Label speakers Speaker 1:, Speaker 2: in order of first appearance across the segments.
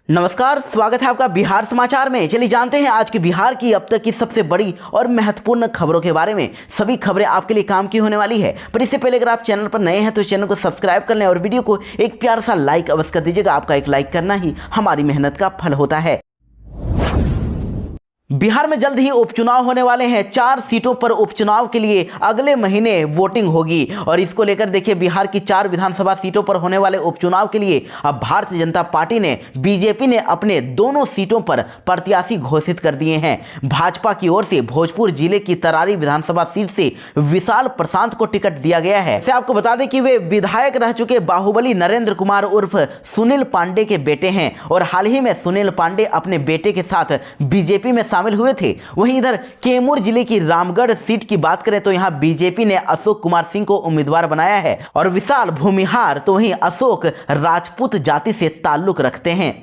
Speaker 1: नमस्कार, स्वागत है आपका बिहार समाचार में। चलिए जानते हैं आज की बिहार की अब तक की सबसे बड़ी और महत्वपूर्ण खबरों के बारे में। सभी खबरें आपके लिए काम की होने वाली है, पर इससे पहले अगर आप चैनल पर नए हैं तो चैनल को सब्सक्राइब कर लें और वीडियो को एक प्यारा सा लाइक अवश्य कर दीजिएगा। आपका एक लाइक करना ही हमारी मेहनत का फल होता है। बिहार में जल्द ही उपचुनाव होने वाले हैं। 4 सीटों पर उपचुनाव के लिए अगले महीने वोटिंग होगी और इसको लेकर देखिए बिहार की 4 विधानसभा सीटों पर होने वाले उपचुनाव के लिए अब भारतीय जनता पार्टी ने बीजेपी ने अपने दोनों सीटों पर प्रत्याशी घोषित कर दिए हैं। भाजपा की ओर से भोजपुर जिले की तरारी विधानसभा सीट से विशाल प्रशांत को टिकट दिया गया है। आपको बता दें कि वे विधायक रह चुके बाहुबली नरेंद्र कुमार उर्फ सुनील पांडे के बेटे हैं और हाल ही में सुनील पांडे अपने बेटे के साथ बीजेपी में शामिल हुए थे। वहीं इधर कैमूर जिले की रामगढ़ सीट की बात करें तो यहां बीजेपी ने अशोक कुमार सिंह को उम्मीदवार बनाया है और विशाल भूमिहार तो वहीं अशोक राजपूत जाति से ताल्लुक रखते हैं।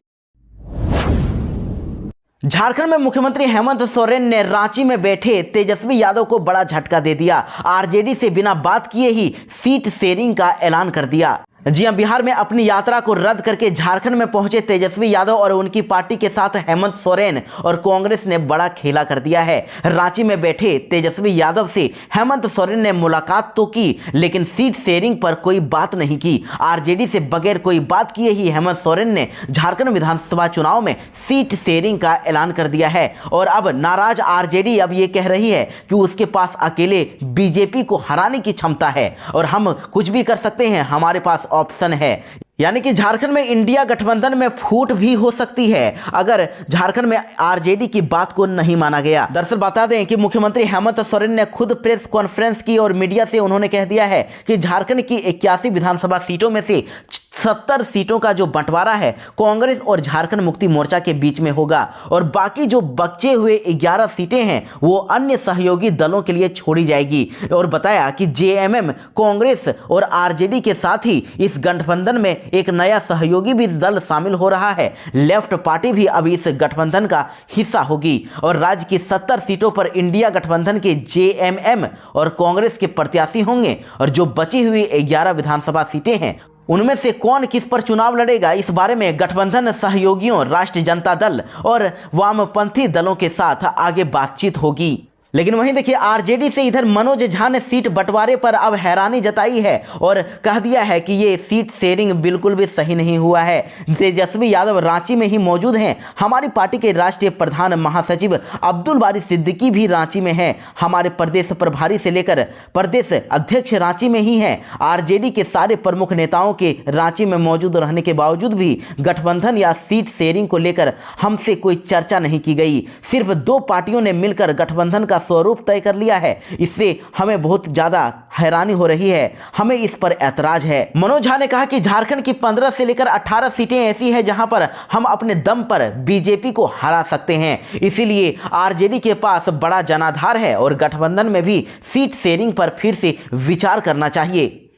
Speaker 1: झारखंड में मुख्यमंत्री हेमंत सोरेन ने रांची में बैठे तेजस्वी यादव को बड़ा झटका दे दिया। आरजेडी से बिना बात किए ही सीट शेयरिंग का ऐलान कर दिया। जी हां, बिहार में अपनी यात्रा को रद्द करके झारखंड में पहुंचे तेजस्वी यादव और उनकी पार्टी के साथ हेमंत सोरेन और कांग्रेस ने बड़ा खेला कर दिया है। रांची में बैठे तेजस्वी यादव से हेमंत सोरेन ने मुलाकात तो की, लेकिन सीट शेयरिंग पर कोई बात नहीं की। आरजेडी से बगैर कोई बात किए ही हेमंत सोरेन ने झारखंड विधानसभा चुनाव में सीट शेयरिंग का ऐलान कर दिया है और अब नाराज आरजेडी अब ये कह रही है कि उसके पास अकेले बीजेपी को हराने की क्षमता है और हम कुछ भी कर सकते हैं, हमारे पास ऑप्शन है। यानी कि झारखंड में इंडिया गठबंधन में फूट भी हो सकती है अगर झारखंड में आरजेडी की बात को नहीं माना गया। दरअसल बता दें कि मुख्यमंत्री हेमंत सोरेन ने खुद प्रेस कॉन्फ्रेंस की और मीडिया से उन्होंने कह दिया है कि झारखंड की 81 विधानसभा सीटों में से 70 सीटों का जो बंटवारा है कांग्रेस और झारखंड मुक्ति मोर्चा के बीच में होगा और बाकी जो बचे हुए 11 सीटें हैं वो अन्य सहयोगी दलों के लिए छोड़ी जाएगी। और बताया कि जेएमएम कांग्रेस और आरजेडी के साथ ही इस गठबंधन में एक नया सहयोगी भी दल शामिल हो रहा है। लेफ्ट पार्टी भी अब इस गठबंधन का हिस्सा होगी और राज्य की 70 सीटों पर इंडिया गठबंधन के जेएमएम और कांग्रेस के प्रत्याशी होंगे और जो बची हुई 11 विधानसभा सीटें हैं उनमें से कौन किस पर चुनाव लड़ेगा, इस बारे में गठबंधन सहयोगियों राष्ट्रीय जनता दल और वामपंथी दलों के साथ आगे बातचीत होगी। लेकिन वहीं देखिए आरजेडी से इधर मनोज झा ने सीट बंटवारे पर अब हैरानी जताई है और कह दिया है कि ये सीट शेयरिंग बिल्कुल भी सही नहीं हुआ है। तेजस्वी यादव रांची में ही मौजूद हैं। हमारी पार्टी के राष्ट्रीय प्रधान महासचिव अब्दुल बारी सिद्दीकी भी रांची में हैं। हमारे प्रदेश प्रभारी से लेकर प्रदेश अध्यक्ष रांची में ही हैं। आरजेडी के सारे प्रमुख नेताओं के रांची में मौजूद रहने के बावजूद भी गठबंधन या सीट शेयरिंग को लेकर हमसे कोई चर्चा नहीं की गई। सिर्फ 2 पार्टियों ने मिलकर गठबंधन का स्वरूप तय कर लिया है। इससे हमें बहुत ज्यादा हैरानी हो रही है, हमें इस पर ऐतराज है। मनोज झा ने कहा कि झारखंड की 15 से लेकर 18 सीटें ऐसी हैं जहां पर हम अपने दम पर बीजेपी को हरा सकते हैं, इसीलिए आरजेडी के पास बड़ा जनाधार है और गठबंधन में भी सीट शेयरिंग पर फिर से विचार करना चाहिए।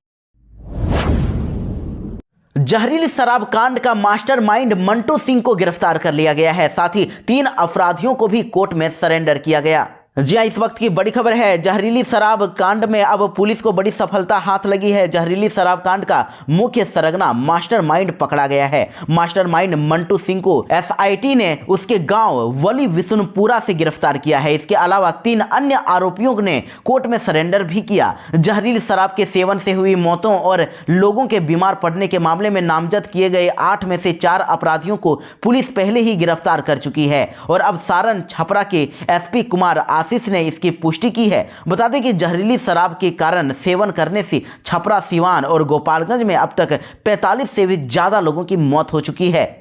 Speaker 1: जहरीली शराब कांड का मास्टरमाइंड मंटू सिंह को गिरफ्तार कर लिया गया है। साथ ही 3 अपराधियों को भी कोर्ट में सरेंडर किया गया। जी हाँ, इस वक्त की बड़ी खबर है। जहरीली शराब कांड में अब पुलिस को बड़ी सफलता हाथ लगी है। जहरीली शराब कांड का मुख्य सरगना मास्टरमाइंड पकड़ा गया है। मास्टरमाइंड मंटू सिंह को एसआईटी ने उसके गांव वली विष्णुपुरा से गिरफ्तार किया है। इसके अलावा 3 अन्य आरोपियों ने कोर्ट में सरेंडर भी किया। जहरीली शराब के सेवन से हुई मौतों और लोगों के बीमार पड़ने के मामले में नामजद किए गए 8 में से 4 अपराधियों को पुलिस पहले ही गिरफ्तार कर चुकी है और अब सारण छपरा के एसपी कुमार आशीष ने इसकी पुष्टि की है। बता दें कि जहरीली शराब के कारण सेवन करने से छपरा, सिवान और गोपालगंज में अब तक 45 से भी ज्यादा लोगों की मौत हो चुकी है।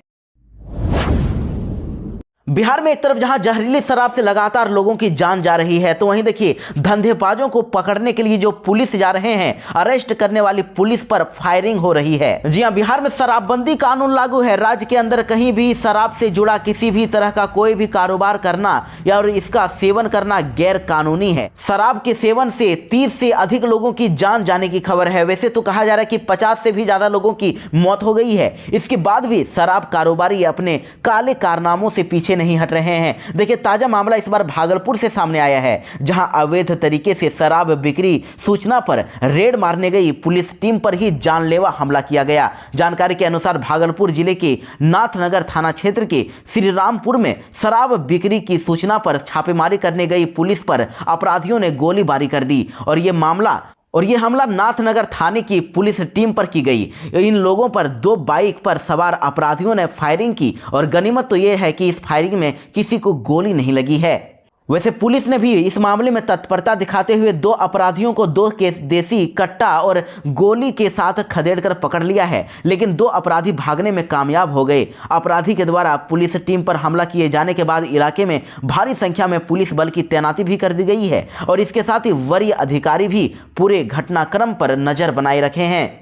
Speaker 1: बिहार में एक तरफ जहां जहरीली शराब से लगातार लोगों की जान जा रही है तो वहीं देखिए धंधेबाजों को पकड़ने के लिए जो पुलिस जा रहे हैं, अरेस्ट करने वाली पुलिस पर फायरिंग हो रही है। जी हां, बिहार में शराबबंदी कानून लागू है। राज्य के अंदर कहीं भी शराब से जुड़ा किसी भी तरह का कोई भी कारोबार करना या और इसका सेवन करना गैर कानूनी है। शराब के सेवन से 30 से अधिक लोगों की जान जाने की खबर है। वैसे तो कहा जा रहा है कि 50 से भी ज्यादा लोगों की मौत हो गई है। इसके बाद भी शराब कारोबारी अपने काले कारनामों से पीछे नहीं हट रहे हैं। देखिए, ताजा मामला इस बार भागलपुर से सामने आया है, जहां अवैध तरीके से शराब बिक्री सूचना पर रेड मारने गई पुलिस टीम पर ही जानलेवा हमला किया गया। जानकारी के अनुसार भागलपुर जिले के नाथनगर थाना क्षेत्र के श्रीरामपुर में शराब बिक्री की सूचना पर छापेमारी करने गई पुलिस पर अपराधियों ने गोलीबारी कर दी और ये हमला नाथनगर थाने की पुलिस टीम पर की गई। इन लोगों पर 2 बाइक पर सवार अपराधियों ने फायरिंग की और गनीमत तो यह है कि इस फायरिंग में किसी को गोली नहीं लगी है। वैसे पुलिस ने भी इस मामले में तत्परता दिखाते हुए 2 अपराधियों को 2 देसी कट्टा और गोली के साथ खदेड़कर पकड़ लिया है, लेकिन 2 अपराधी भागने में कामयाब हो गए। अपराधी के द्वारा पुलिस टीम पर हमला किए जाने के बाद इलाके में भारी संख्या में पुलिस बल की तैनाती भी कर दी गई है और इसके साथ ही वरीय अधिकारी भी पूरे घटनाक्रम पर नजर बनाए रखे हैं।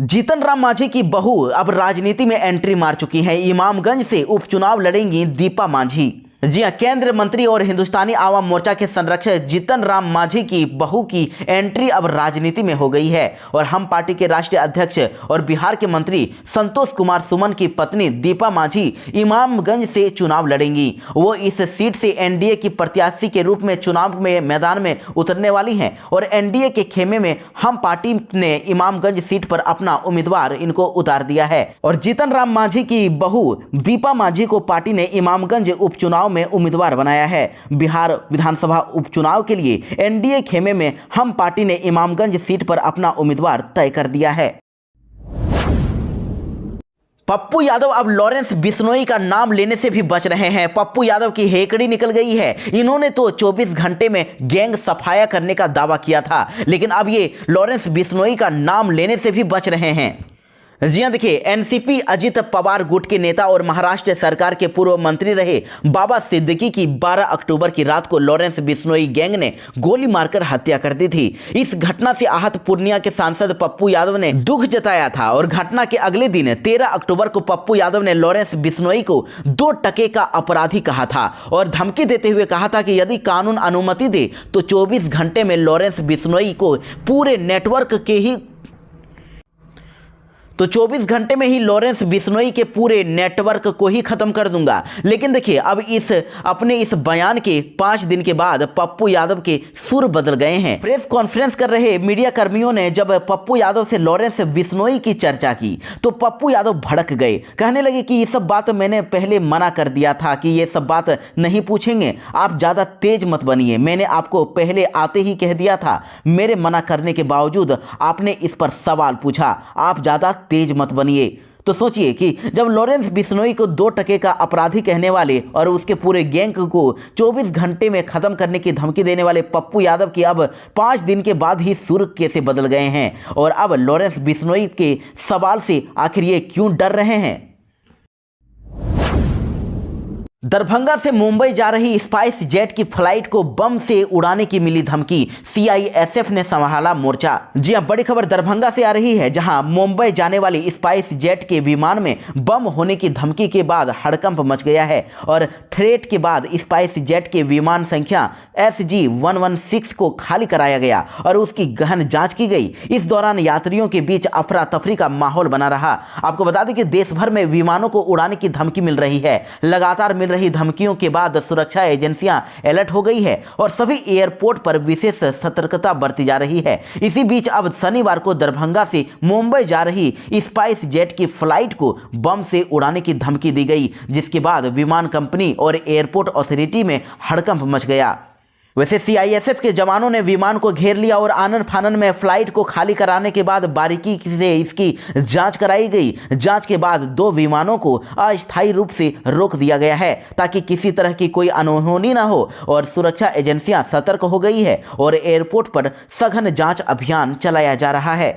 Speaker 1: जीतन राम मांझी की बहू अब राजनीति में एंट्री मार चुकी हैं। इमामगंज से उपचुनाव लड़ेंगी दीपा मांझी। जी हां, केंद्रीय मंत्री और हिंदुस्तानी आवाम मोर्चा के संरक्षक जीतन राम मांझी की बहू की एंट्री अब राजनीति में हो गई है और हम पार्टी के राष्ट्रीय अध्यक्ष और बिहार के मंत्री संतोष कुमार सुमन की पत्नी दीपा मांझी इमामगंज से चुनाव लड़ेंगी। वो इस सीट से एनडीए की प्रत्याशी के रूप में चुनाव में मैदान में उतरने वाली हैं और एनडीए के खेमे में हम पार्टी ने इमामगंज सीट पर अपना उम्मीदवार इनको उतार दिया है और जीतन राम मांझी की बहू दीपा मांझी को पार्टी ने इमामगंज उपचुनाव में उम्मीदवार बनाया है। बिहार विधानसभा उपचुनाव के लिए एनडीए खेमे में हम पार्टी ने इमामगंज सीट पर अपना उम्मीदवार तय कर दिया है। पप्पू यादव अब लॉरेंस बिश्नोई का नाम लेने से भी बच रहे हैं। पप्पू यादव की हेकड़ी निकल गई है। इन्होंने तो 24 घंटे में गैंग सफाया करने का दावा किया था, लेकिन अब ये लॉरेंस बिश्नोई का नाम लेने से भी बच रहे हैं। जी हां, देखिए, एनसीपी अजित पवार गुट के नेता और महाराष्ट्र सरकार के पूर्व मंत्री रहे बाबा सिद्दीकी की 12 अक्टूबर की रात को लॉरेंस बिश्नोई गैंग ने गोली मारकर हत्या कर दी थी। इस घटना से आहत पूर्णिया के सांसद पप्पू यादव ने दुख जताया था और घटना के अगले दिन 13 अक्टूबर को पप्पू यादव ने लॉरेंस बिश्नोई को 2 टके का अपराधी कहा था और धमकी देते हुए कहा था कि यदि कानून अनुमति दे तो 24 घंटे में लॉरेंस बिश्नोई को पूरे नेटवर्क के ही 24 घंटे में ही लॉरेंस बिश्नोई के पूरे नेटवर्क को ही खत्म कर दूंगा। लेकिन देखिए, अब अपने इस बयान के 5 दिन के बाद पप्पू यादव के सुर बदल गए हैं। प्रेस कॉन्फ्रेंस कर रहे मीडिया कर्मियों ने जब पप्पू यादव से लॉरेंस बिश्नोई की चर्चा की तो पप्पू यादव भड़क गए, कहने लगे कि ये सब बात मैंने पहले मना कर दिया था कि ये सब बात नहीं पूछेंगे, आप ज़्यादा तेज मत बनिए। मैंने आपको पहले आते ही कह दिया था, मेरे मना करने के बावजूद आपने इस पर सवाल पूछा, आप ज़्यादा तेज मत बनिए। तो सोचिए कि जब लॉरेंस बिश्नोई को 2 टके का अपराधी कहने वाले और उसके पूरे गैंग को 24 घंटे में खत्म करने की धमकी देने वाले पप्पू यादव की अब 5 दिन के बाद ही सुर कैसे बदल गए हैं और अब लॉरेंस बिश्नोई के सवाल से आखिर ये क्यों डर रहे हैं। दरभंगा से मुंबई जा रही स्पाइस जेट की फ्लाइट को बम से उड़ाने की मिली धमकी, सीआईएसएफ ने संभाला मोर्चा। जी हां, बड़ी खबर दरभंगा से आ रही है, जहां मुंबई जाने वाली स्पाइस जेट के विमान में बम होने की धमकी के बाद हड़कंप मच गया है और थ्रेट के बाद स्पाइस जेट के विमान संख्या SG-116 को खाली कराया गया और उसकी गहन जांच की गई। इस दौरान यात्रियों के बीच अफरा तफरी का माहौल बना रहा। आपको बता दें कि देश भर में विमानों को उड़ाने की धमकी मिल रही है। लगातार मिल रही धमकियों के बाद सुरक्षा एजेंसियां अलर्ट हो गई है और सभी एयरपोर्ट पर विशेष सतर्कता बरती जा रही है। इसी बीच अब शनिवार को दरभंगा से मुंबई जा रही स्पाइस जेट की फ्लाइट को बम से उड़ाने की धमकी दी गई, जिसके बाद विमान कंपनी और एयरपोर्ट अथॉरिटी में हड़कंप मच गया। वैसे सीआईएसएफ के जवानों ने विमान को घेर लिया और आनन फानन में फ्लाइट को खाली कराने के बाद बारीकी से इसकी जांच कराई गई। जांच के बाद 2 विमानों को अस्थायी रूप से रोक दिया गया है ताकि किसी तरह की कोई अनहोनी ना हो और सुरक्षा एजेंसियां सतर्क हो गई है और एयरपोर्ट पर सघन जांच अभियान चलाया जा रहा है।